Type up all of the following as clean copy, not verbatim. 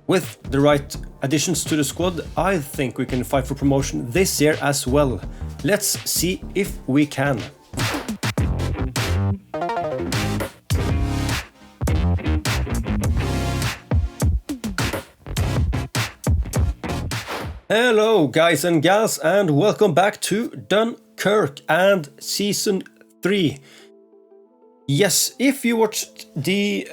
with the right additions to the squad, I think we can fight for promotion this year as well. Let's see if we can. Hello guys and gals, and welcome back to Dunkirk and Season 3. Yes, if you watched the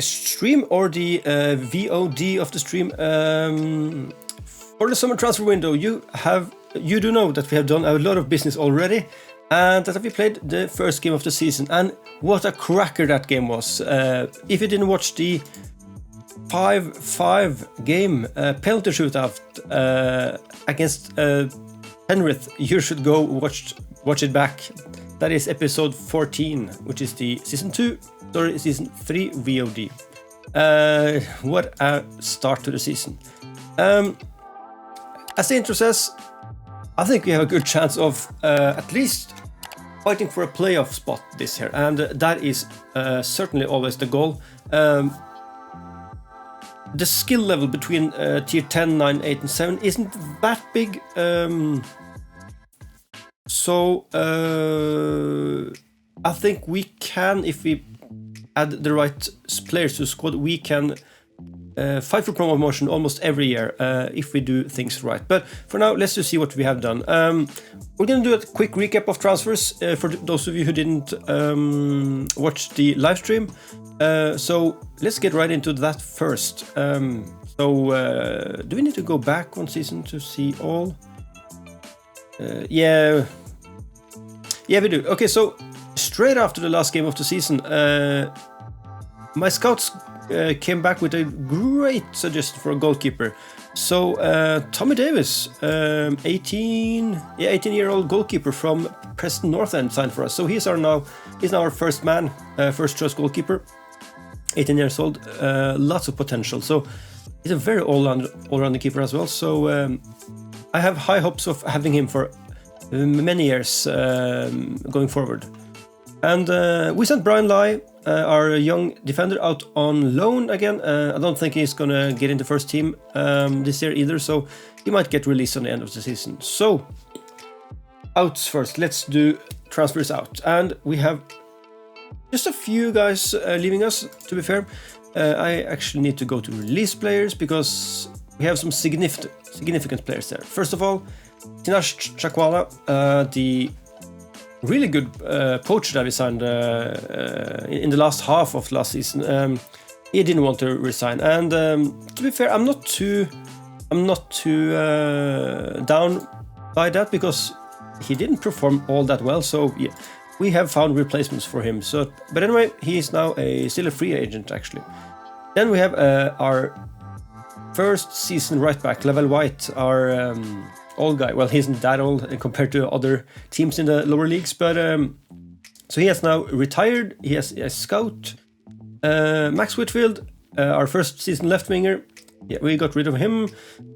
stream or the VOD of the stream for the summer transfer window, you do know that we have done a lot of business already, and that we played the first game of the season, and what a cracker that game was. If you didn't watch the 5-5 game penalty shootout against Penrith, you should go watch it back. That is episode 14, which is the season 3 VOD. What a start to the season. As the intro says, I think we have a good chance of at least fighting for a playoff spot this year, and that is certainly always the goal. The skill level between tier 10, 9, 8 and 7 isn't that big, so I think we can, if we add the right players to the squad, we can fight for promotion almost every year if we do things right. But for now, let's just see what we have done. We're going to do a quick recap of transfers for those of you who didn't watch the live stream. So let's get right into that first. Do we need to go back one season to see all? Yeah, we do. Okay, so straight after the last game of the season, my scouts came back with a great suggestion for a goalkeeper. So Tommy Davis, 18-year-old goalkeeper from Preston North End, signed for us. So he's now our first choice goalkeeper. 18 years old, lots of potential. So he's a very all-round keeper as well. So I have high hopes of having him for many years going forward. And we sent Brian Lai, our young defender, out on loan again. I don't think he's gonna get in the first team this year either, so he might get released on the end of the season. So outs first. Let's do transfers out, and we have just a few guys leaving us, to be fair. I actually need to go to release players because we have some significant players there. First of all, Tinash Chakwala, the really good poacher that we signed in the last half of last season. He didn't want to resign, and to be fair, I'm not too down by that because he didn't perform all that well. So yeah, we have found replacements for him. So, but anyway, he is now still a free agent actually. Then we have our first season right back, Level White, our old guy. Well, he isn't that old compared to other teams in the lower leagues, but so he has now retired. He has a scout, Max Whitfield, our first season left winger. Yeah, we got rid of him.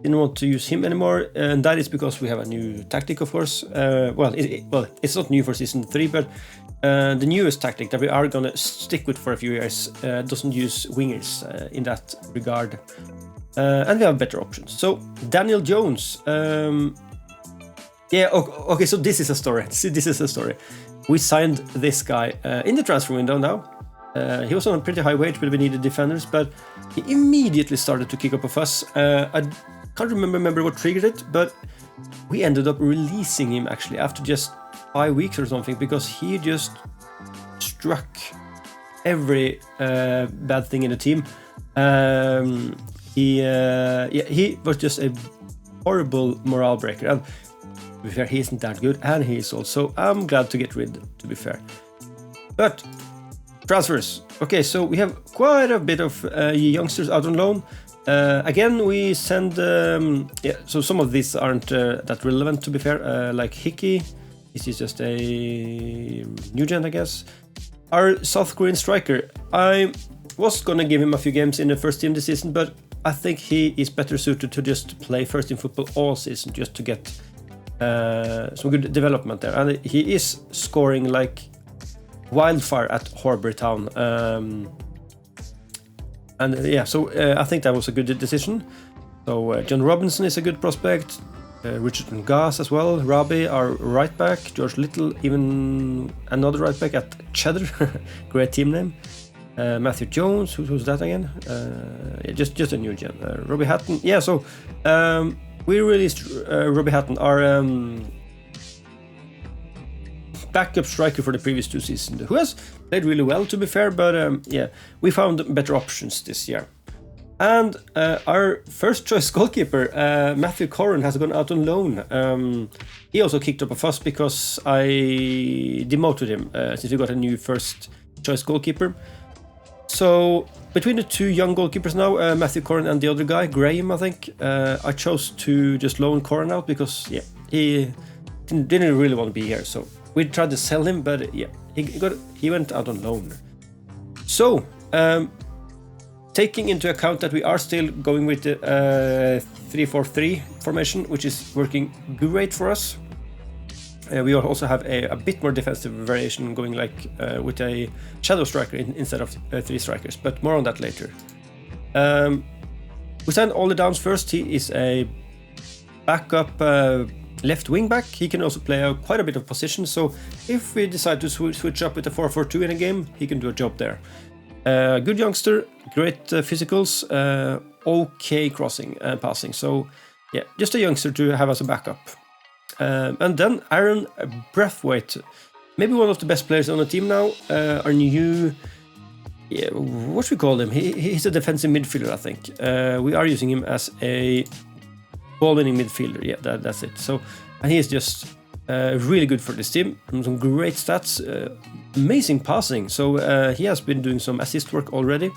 Didn't want to use him anymore, and that is because we have a new tactic, of course. It's not new for season 3, but the newest tactic that we are gonna stick with for a few years doesn't use wingers in that regard. And we have better options. So Daniel Jones, okay. So this is a story. We signed this guy in the transfer window now. He was on a pretty high wage, but we needed defenders. But he immediately started to kick up a fuss. I can't remember what triggered it, but we ended up releasing him actually after just 5 weeks or something because he just struck every bad thing in the team. He was just a horrible morale breaker. And to be fair, he isn't that good, and he is also. I'm glad to get rid, to be fair. But transfers. Okay, so we have quite a bit of youngsters out on loan. Again, we send. So some of these aren't that relevant, to be fair. Like Hickey, this is just a new gen, I guess. Our South Korean striker. I was gonna give him a few games in the first team this season, but I think he is better suited to just play first team football all season, just to get some good development there. And he is scoring like wildfire at Horbury Town. And so I think that was a good decision. So John Robinson is a good prospect. Richard Ngass as well. Rabi, our right back. George Little, even another right back at Cheddar. Great team name. Matthew Jones, who's that again? Just a new gen. Robbie Hatton. Yeah, so we released Robbie Hatton, our backup striker for the previous 2 seasons, who has played really well, to be fair, but we found better options this year. And our first choice goalkeeper, Matthew Corran, has gone out on loan. He also kicked up a fuss because I demoted him since we got a new first choice goalkeeper. So between the 2 young goalkeepers now, Matthew Corran and the other guy, Graham, I think, I chose to just loan Corran out because he didn't really want to be here. So we tried to sell him, but he went out on loan. So taking into account that we are still going with the 3-4-3 formation, which is working great for us. We also have a bit more defensive variation going like with a shadow striker instead of 3 strikers, but more on that later. We signed Ole Downs first. He is a backup left wing back. He can also play quite a bit of position, so if we decide to switch up with a 4-4-2 in a game, he can do a job there. Good youngster, great physicals, okay crossing and passing. So yeah, just a youngster to have as a backup. And then Aaron Brathwaite, maybe one of the best players on the team now. Our new, what should we call him? He's a defensive midfielder, I think. We are using him as a ball-winning midfielder. Yeah, that's it. So, and he is just really good for this team. Some great stats, amazing passing. So he has been doing some assist work already.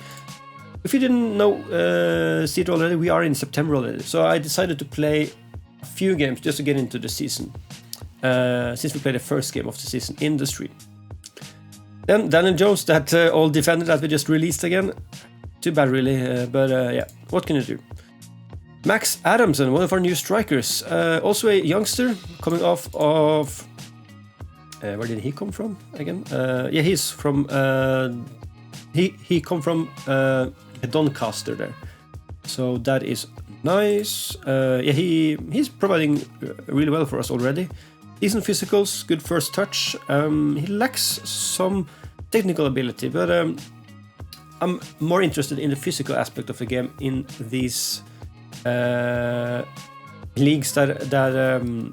If you didn't see it already, we are in September already. So I decided to play a few games just to get into the season, since we played the first game of the season in the stream. Then Daniel Jones, that old defender that we just released again. Too bad really, but what can you do? Max Adamson, one of our new strikers, also a youngster coming off of where did he come from again? He's from he come from Doncaster there, so that is nice. He's providing really well for us already. Decent physicals, good first touch. He lacks some technical ability, but I'm more interested in the physical aspect of the game in these leagues that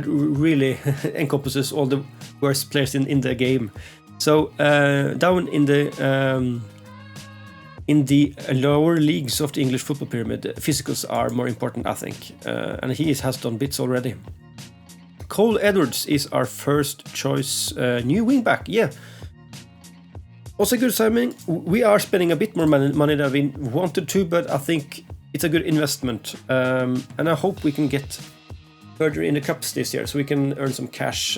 really encompasses all the worst players in the game. So down in the lower leagues of the English football pyramid, physicals are more important, I think, and he has done bits already. Cole Edwards is our first choice new wingback. Yeah, also good signing. We are spending a bit more money than we wanted to, but I think it's a good investment, and I hope we can get further in the cups this year so we can earn some cash.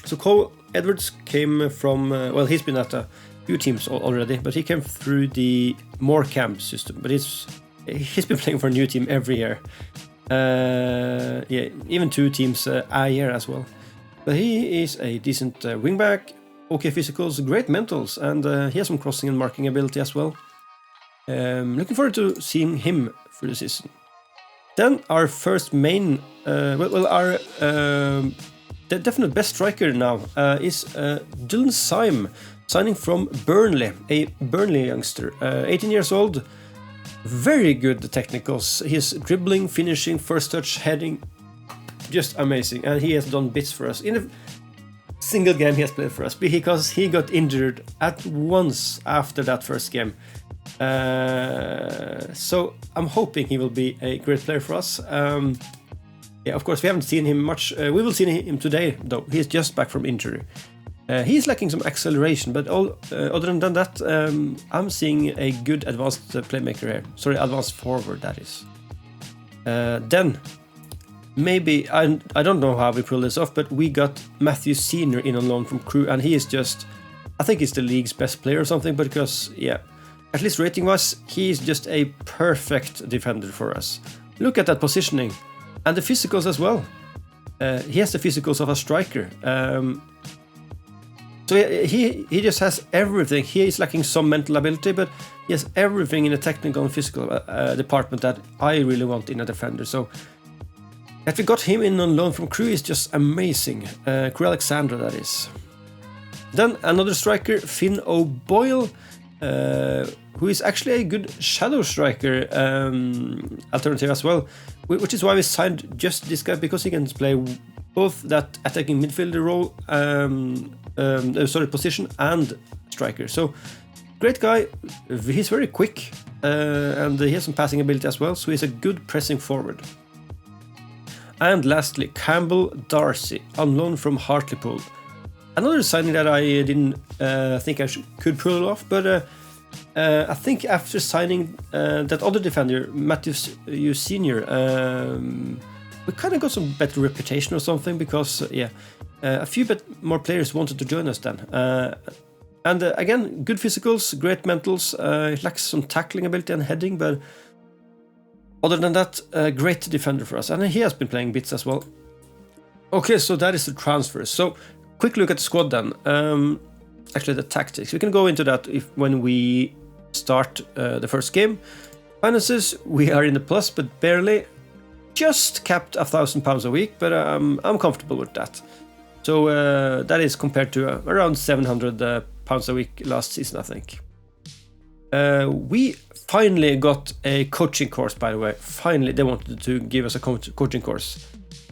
So Cole Edwards came from, he's been at a few teams already, but he came through the More Camp system, but he's been playing for a new team every year. Even 2 teams a year as well. But he is a decent wingback, okay physicals, great mentals, and he has some crossing and marking ability as well. Looking forward to seeing him through the season. Then our first main, our the definite best striker now is Dylan Syme, signing from Burnley, a Burnley youngster, 18 years old. Very good technicals. His dribbling, finishing, first touch, heading, just amazing. And he has done bits for us in a single game he has played for us, because he got injured at once after that first game. So I'm hoping he will be a great player for us. Of course, we haven't seen him much. We will see him today, though. He's just back from injury. He's lacking some acceleration, but other than that, I'm seeing a good advanced playmaker here. Sorry, advanced forward, that is. Then, maybe, I don't know how we pull this off, but we got Matthew Senior in on loan from Crew, and he is just, I think he's the league's best player or something, because, at least rating-wise, he is just a perfect defender for us. Look at that positioning, and the physicals as well. He has the physicals of a striker. So he just has everything. He is lacking some mental ability, but he has everything in the technical and physical department that I really want in a defender. So that we got him in on loan from Crewe is just amazing. Crewe Alexandra, that is. Then another striker, Finn O'Boyle, who is actually a good shadow striker alternative as well, which is why we signed just this guy, because he can play both that attacking midfielder role, position, and striker. So great guy. He's very quick, and he has some passing ability as well, so he's a good pressing forward. And lastly, Campbell Darcy, on loan from Hartlepool. Another signing that I didn't think I could pull off, but I think after signing that other defender, Matthews Senior, we kind of got some better reputation or something, because a few more players wanted to join us then. And again, good physicals, great mentals. It lacks some tackling ability and heading, but other than that, great defender for us. And he has been playing bits as well. Okay, so that is the transfers. So quick look at the squad then. Actually, the tactics. We can go into that when we start the first game. Finances, we are in the plus, but barely. Just capped £1,000 a week, but I'm comfortable with that. So that is compared to around £700 a week last season, I think. We finally got a coaching course, by the way. Finally, they wanted to give us a coaching course.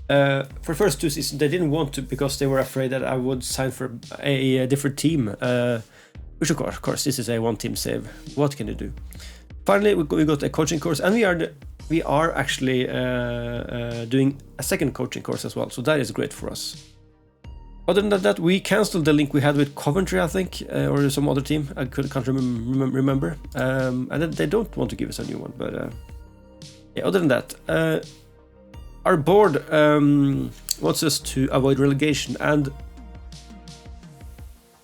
For the first 2 seasons, they didn't want to, because they were afraid that I would sign for a different team. Which, of course, this is a one-team save. What can you do? Finally, we got a coaching course, and we are actually doing a second coaching course as well. So that is great for us. Other than that, we cancelled the link we had with Coventry, I think, or some other team. I can't remember. And they don't want to give us a new one. But other than that, our board wants us to avoid relegation. And to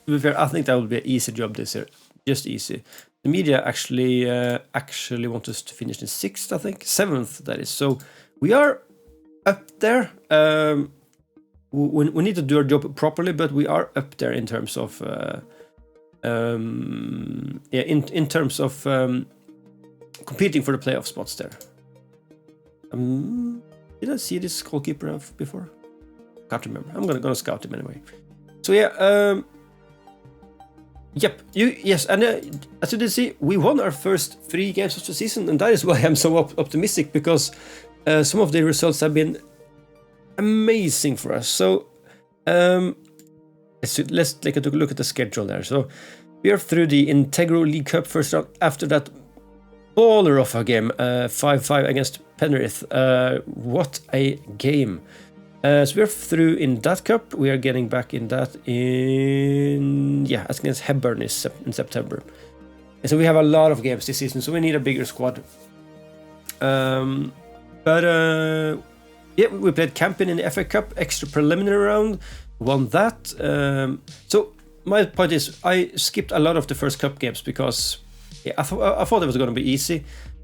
be fair, I think that will be an easy job this year. Just easy. The media actually want us to finish in 6th, I think. 7th, that is. So we are up there. We need to do our job properly, but we are up there in terms of in terms of competing for the playoff spots there. Did I see this goalkeeper before? Can't remember. I'm gonna scout him anyway. So yep. Yes, and as you did see, we won our first 3 games of the season, and that is why I'm so optimistic, because some of the results have been amazing for us. So let's take a look at the schedule there. So we are through the Integral League Cup first round. After that, baller of a game, 5-5 against Penrith. What a game! So we are through in that cup. We are getting back in that against Hebburn in September. And so we have a lot of games this season, so we need a bigger squad. We played Campion in the FA Cup, extra preliminary round, won that. So my point is, I skipped a lot of the first cup games because I thought it was going to be easy.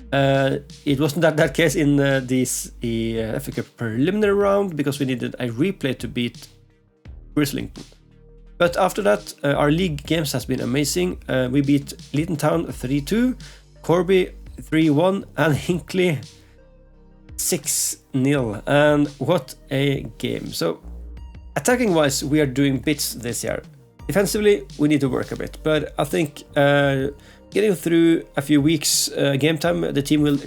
It wasn't that case in the FA Cup preliminary round, because we needed a replay to beat Grislington. But after that, our league games has been amazing. We beat Leeton Town 3-2, Corby 3-1, and Hinckley 6-0, and what a game. So attacking wise, we are doing bits this year. Defensively, we need to work a bit, but I think getting through a few weeks game time, the team will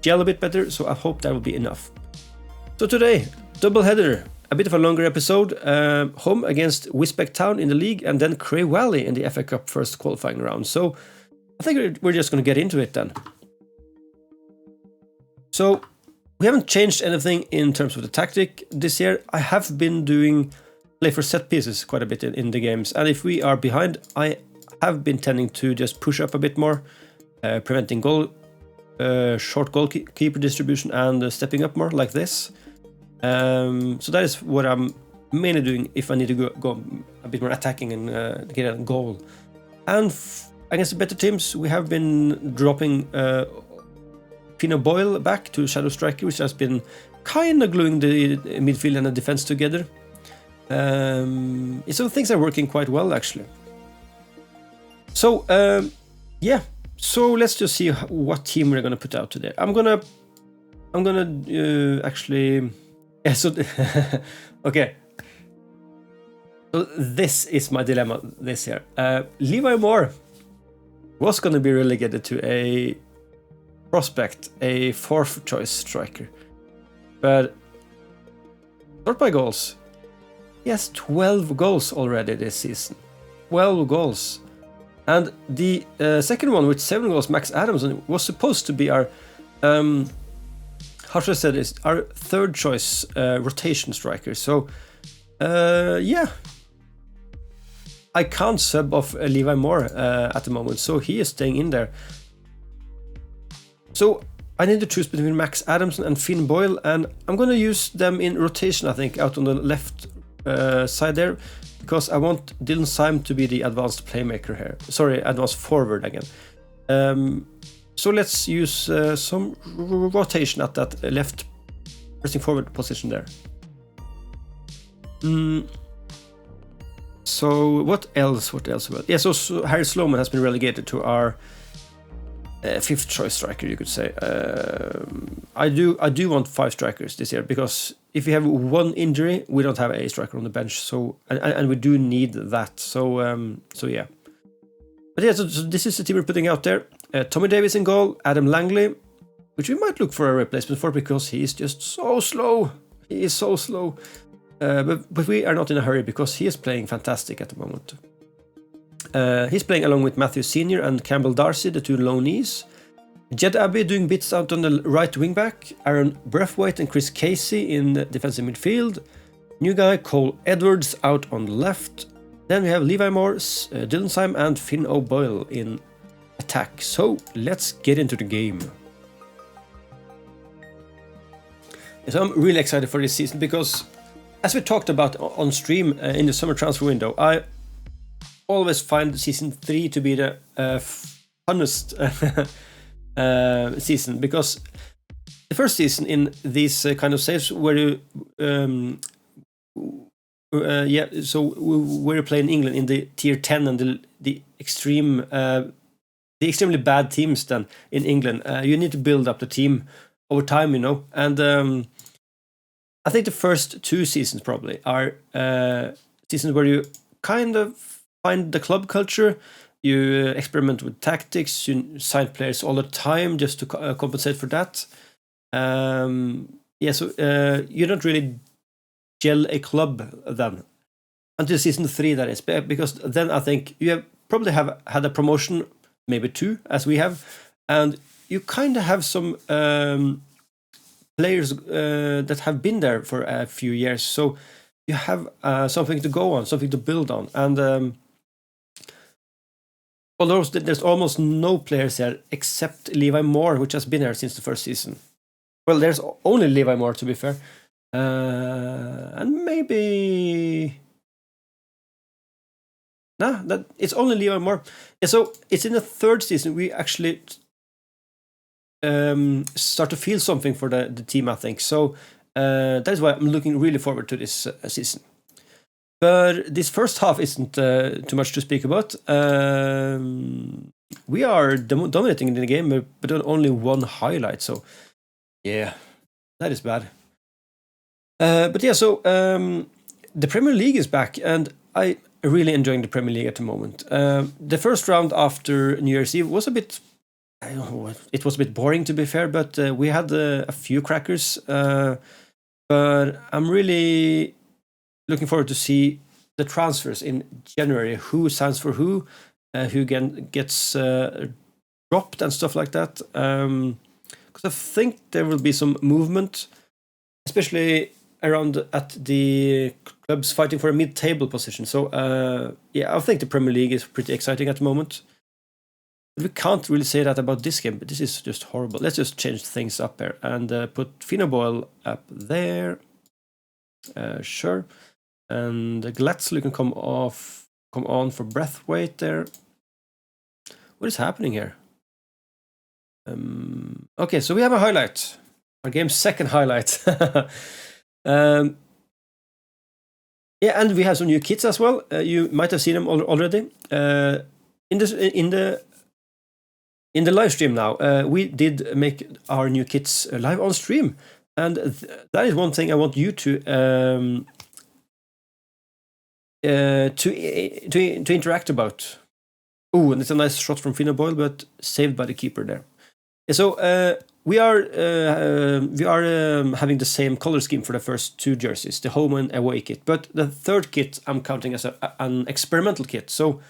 gel a bit better, so I hope that will be enough. So today, double header, a bit of a longer episode, home against Wisbech Town in the league, and then Cray Valley in the FA Cup first qualifying round. So I think we're just going to get into it then. So we haven't changed anything in terms of the tactic this year. I have been doing play for set pieces quite a bit in the games, and if we are behind, I have been tending to just push up a bit more, preventing short goalkeeper distribution, and stepping up more like this. So that is what I'm mainly doing if I need to go a bit more attacking and get a goal. And against the better teams, we have been dropping Finn O'Boyle back to shadow striker, which has been kind of gluing the midfield and the defense together. some things are working quite well actually. So yeah, so let's just see what team we're gonna put out today. I'm gonna actually, yeah. So okay. So this is my dilemma this year. Levi Moore was gonna be relegated to a prospect, a 4th choice striker, but sort by goals. He has 12 goals already this season. 12 goals. And the second one with 7 goals, Max Adamson, was supposed to be our, how should I say this, our 3rd choice rotation striker. So, yeah. I can't sub off Levi Moore at the moment, so he is staying in there. So I need to choose between Max Adamson and Finn Boyle, and I'm going to use them in rotation, I think, out on the left side there, because I want Dylan Syme to be the advanced playmaker here. Sorry, advanced forward again. So let's use some rotation at that left pressing forward position there. So what else? Yeah, so Harry Sloman has been relegated to our 5th choice striker, you could say. I do want 5 strikers this year, because if we have 1 injury, we don't have a striker on the bench. So and we do need that. So yeah. But yeah, so this is the team we're putting out there. Tommy Davies in goal, Adam Langley, which we might look for a replacement for, because he is just so slow. He is so slow. But we are not in a hurry, because he is playing fantastic at the moment. He's playing along with Matthew Senior and Campbell Darcy, the 2 loanees. Jed Abbey doing bits out on the right wing back. Aaron Breathwaite and Chris Casey in the defensive midfield. New guy Cole Edwards out on the left. Then we have Levi Moore, Dylan Syme and Finn O'Boyle in attack. So let's get into the game. So I'm really excited for this season, because as we talked about on stream in the summer transfer window, I always find season 3 to be the funnest season, because the first season in these kind of saves where you so we're playing England in the tier 10 and the extremely bad teams then in England. You need to build up the team over time, you know, and I think the first 2 seasons probably are seasons where you kind of find the club culture, you experiment with tactics, you sign players all the time just to compensate for that. Yeah, so you don't really gel a club then until season 3, that is, because then I think you probably have had a promotion, maybe 2, as we have, and you kind of have some players that have been there for a few years, so you have something to go on, something to build on. And although there's almost no players there except Levi Moore, which has been there since the first season. Well, there's only Levi Moore, to be fair, and maybe that it's only Levi Moore. Yeah, so it's in the 3rd season we actually start to feel something for the team, I think. So that is why I'm looking really forward to this season. But this first half isn't too much to speak about. We are dominating in the game, but only 1 highlight. So yeah, that is bad. But yeah, so the Premier League is back, and I really enjoying the Premier League at the moment. The first round after New Year's Eve was a bit, I don't know, it was a bit boring, to be fair, but we had a few crackers. But I'm really looking forward to see the transfers in January, who signs for who gets dropped and stuff like that. Because I think there will be some movement, especially around at the clubs fighting for a mid-table position. So yeah, I think the Premier League is pretty exciting at the moment. But we can't really say that about this game, but this is just horrible. Let's just change things up here and put Finn O'Boyle up there. Sure. And Glatzel can come on for Breathwaite there. What is happening here? Okay, so we have a highlight. Our game's second highlight. Yeah, Yeah, and we have some new kits as well. You might have seen them already. In the live stream now, we did make our new kits live on stream, and that is one thing I want you to interact about. Oh, and it's a nice shot from Fino Boyle, but saved by the keeper there. So we are having the same color scheme for the first 2 jerseys, the home and away kit. But the 3rd kit I'm counting as an experimental kit. So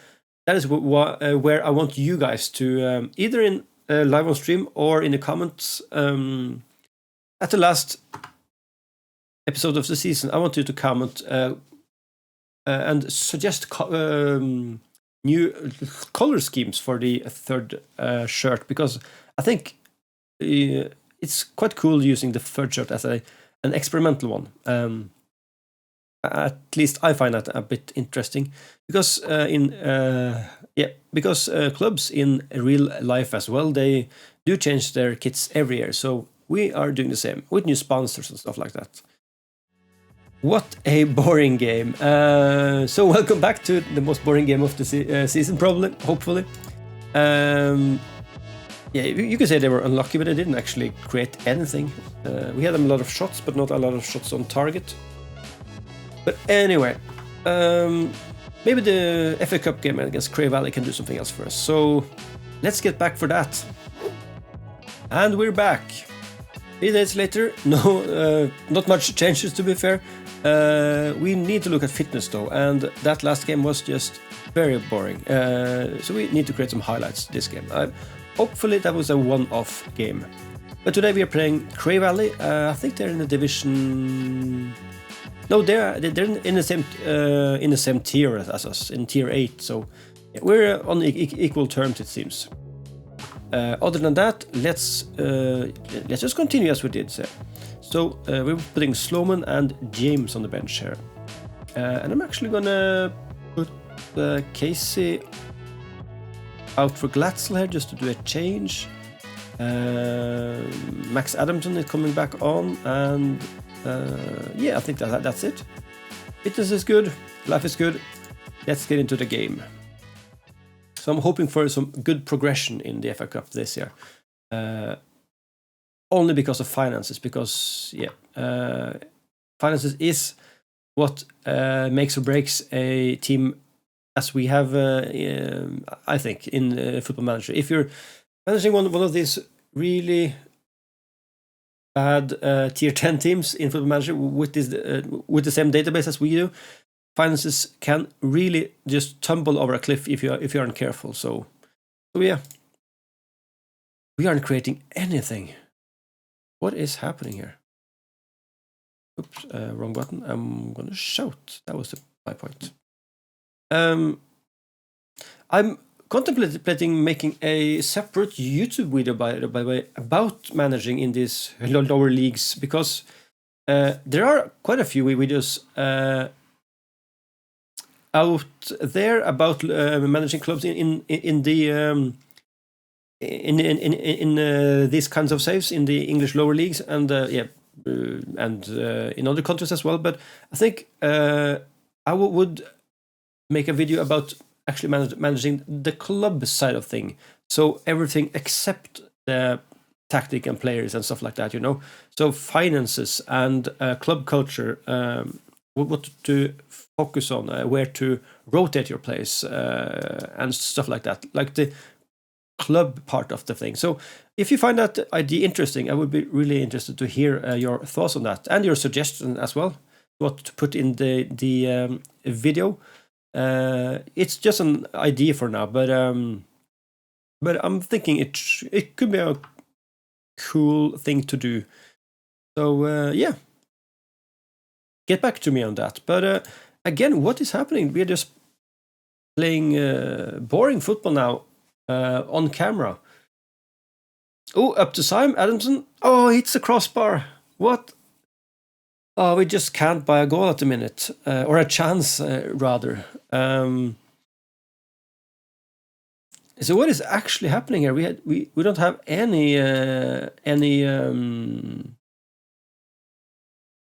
that is where I want you guys to either in live on stream or in the comments at the last episode of the season. I want you to comment and suggest new color schemes for the 3rd shirt, because I think it's quite cool using the 3rd shirt as an experimental one. At least I find that a bit interesting, because clubs in real life as well, they do change their kits every year. So we are doing the same with new sponsors and stuff like that. What a boring game. So welcome back to the most boring game of the season, probably, hopefully. Yeah, you could say they were unlucky, but they didn't actually create anything. We had a lot of shots, but not a lot of shots on target. But anyway, maybe the FA Cup game against Cray Valley can do something else for us. So let's get back for that. And we're back. 3 days later, no, not much changes to be fair. We need to look at fitness though, and that last game was just very boring. So we need to create some highlights this game. Hopefully that was a one-off game. But today we are playing Cray Valley. I think they're in the division. No, they're in the same tier as us, in tier 8. So yeah, we're on equal terms, it seems. Other than that, let's just continue as we did. So we're putting Sloman and James on the bench here, and I'm actually gonna put Casey out for Glatzel here just to do a change. Max Adamson is coming back on, and yeah, I think that's it. Fitness is good, life is good. Let's get into the game. So I'm hoping for some good progression in the FA Cup this year. Only because of finances, because yeah, finances is what makes or breaks a team, as we have, I think, in Football Manager. If you're managing one of these really bad tier 10 teams in Football Manager with the same database as we do, finances can really just tumble over a cliff if you aren't careful. So yeah, we aren't creating anything. What is happening here? Oops, wrong button. I'm gonna shout. That was my point. I'm contemplating making a separate YouTube video, by the way, about managing in these lower leagues, because there are quite a few videos out there about managing clubs in these kinds of saves in the English lower leagues, and and in other countries as well. But I think I would make a video about actually managing the club side of thing, so everything except the tactic and players and stuff like that, you know. So finances and club culture, what to focus on, where to rotate your players, and stuff like that, like the club part of the thing. So if you find that idea interesting, I would be really interested to hear your thoughts on that, and your suggestion as well, what to put in the video. It's just an idea for now, but I'm thinking it could be a cool thing to do. So yeah, get back to me on that. But again, what is happening? We're just playing boring football now on camera. Oh, up to Simon Adamson. Oh, it's a crossbar. What? Oh, we just can't buy a goal at the minute, or a chance, rather. So what is actually happening here? We don't have any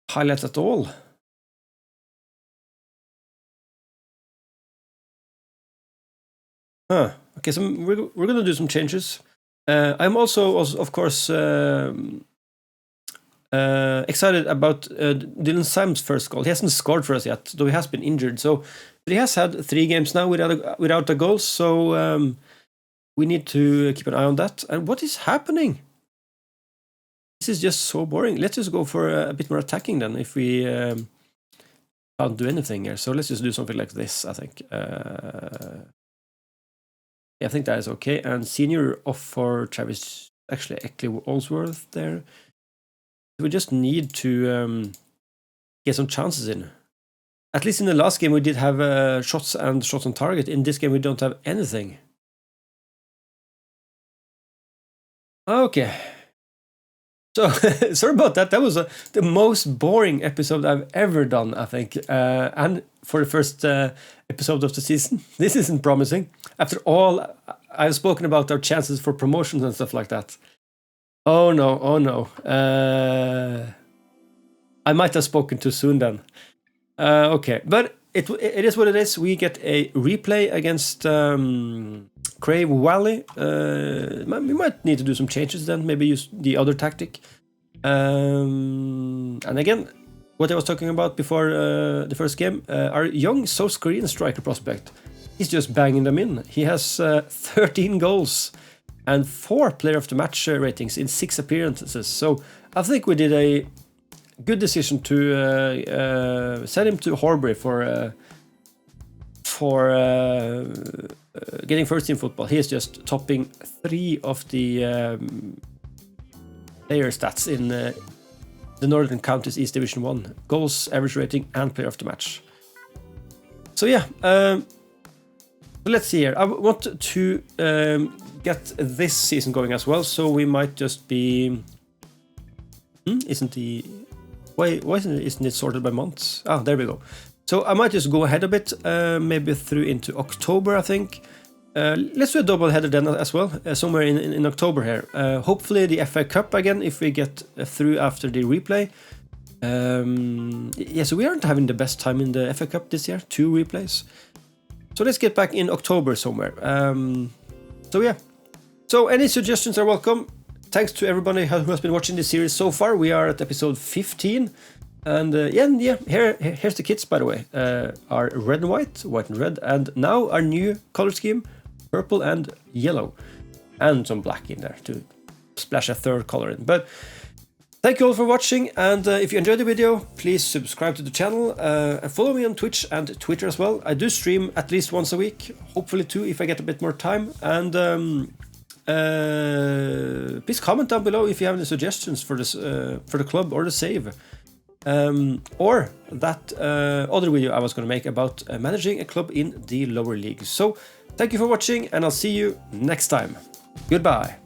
highlights at all. Okay, so we're gonna do some changes. I'm also of course excited about Dylan Sam's first goal. He hasn't scored for us yet, though he has been injured. So he has had 3 games now without a goal. So we need to keep an eye on that. And what is happening? This is just so boring. Let's just go for a bit more attacking then, if we can't do anything here. So let's just do something like this, I think. Yeah, I think that is okay. And senior off for Travis, actually Eckley Allsworth there. We just need to get some chances in. At least in the last game we did have shots and shots on target. In this game we don't have anything. Okay. So, sorry about that. That was the most boring episode I've ever done, I think. And for the first episode of the season, this isn't promising. After all, I've spoken about our chances for promotions and stuff like that. Oh no, oh no. I might have spoken too soon then. Okay, but it is what it is. We get a replay against Crave Valley. We might need to do some changes then, maybe use the other tactic. And again, what I was talking about before the first game, our young South Korean striker prospect, he's just banging them in. He has 13 goals and 4 player of the match ratings in 6 appearances. So I think we did a good decision to send him to Horbury for getting first team football. He is just topping 3 of the player stats in the Northern Counties East Division 1. Goals, average rating, and player of the match. So yeah, let's see here. I want to get this season going as well, so we might just be... Why isn't it sorted by months? Ah, there we go. So I might just go ahead a bit, maybe through into October, I think. Let's do a double header then as well, somewhere in October here. Hopefully the FA Cup again, if we get through after the replay. Yeah, so we aren't having the best time in the FA Cup this year, 2 replays. So let's get back in October somewhere. So yeah, so any suggestions are welcome. Thanks to everybody who has been watching this series so far. We are at episode 15. And yeah, here's the kits, by the way. Our red and white and red, and now our new color scheme, purple and yellow. And some black in there to splash a 3rd color in. But thank you all for watching, and if you enjoyed the video, please subscribe to the channel and follow me on Twitch and Twitter as well. I do stream at least once a week, hopefully 2 if I get a bit more time. And please comment down below if you have any suggestions for this for the club or the save. Or that other video I was going to make about managing a club in the lower leagues. So thank you for watching, and I'll see you next time. Goodbye.